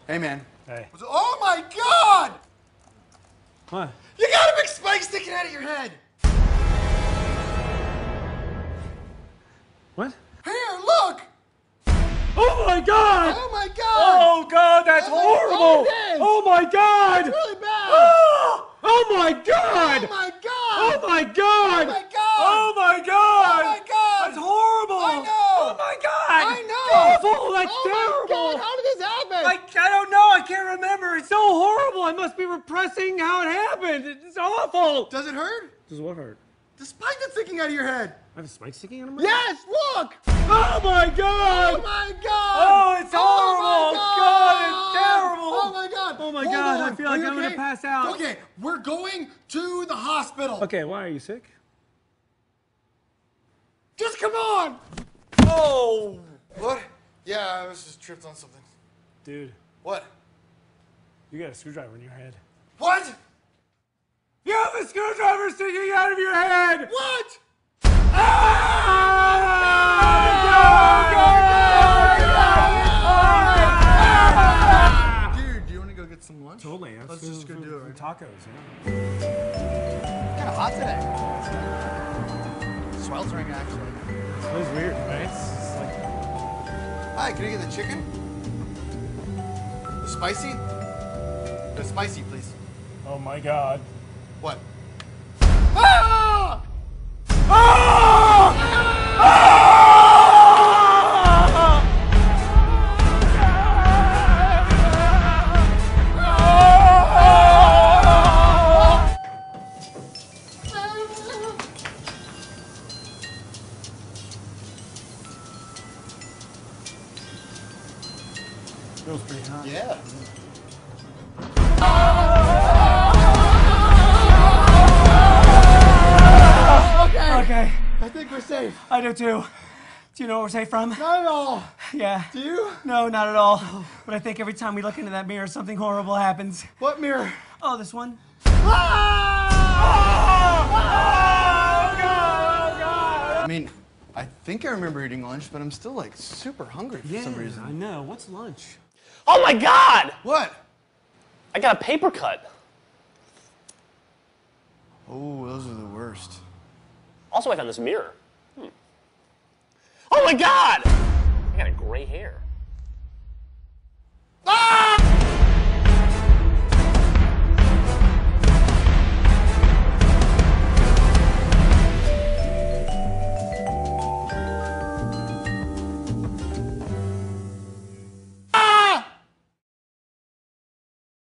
Hey, man. Hey. Oh, my God! What? You got a big spike sticking out of your head! What? Here, look! Oh my God! Oh, my God! Oh God, that's horrible! Oh my God! It's really bad! Oh my God! Oh, my God! Oh my God! Oh, my God! Oh my God! Oh, my God! That's horrible! I know! Oh my God! I know! Awful! That's Oh, terrible! my God! How did this happen? I don't know. I can't remember. It's so horrible. I must be repressing how it happened. It's awful. Does it hurt? Does what hurt? The spike that's sticking out of your head. I have a spike sticking out of my head? Yes, look! Oh my God! Oh, my God! Oh, it's horrible! Oh, God, it's terrible! Oh, my God! Oh my Hold God, on. I feel like I'm gonna pass out. Okay, we're going to the hospital. Okay, why are you sick? Just come on! Oh! What? Yeah, I was just tripped on something. Dude, What? you got a screwdriver in your head. What? You have a screwdriver sticking out of your head! What? Dude, do you want to go get some lunch? Totally. Let's just go do it right now. Tacos, yeah. Kind of hot today. Sweltering, actually. It was weird, right? It's like... Hi, can I get the chicken? The spicy? The spicy, please. Oh my God. What? Ah! Feels pretty hot. Yeah. Okay. I think we're safe. I do too. Do you know where we're safe from? Not at all. Yeah. Do you? No, not at all. But I think every time we look into that mirror, something horrible happens. What mirror? Oh, this one. I mean, I think I remember eating lunch, but I'm still like super hungry for some reason. I know. What's lunch? Oh my God! What? I got a paper cut. Oh, those are the worst. Also, I found this mirror. Oh my God! I got a gray hair.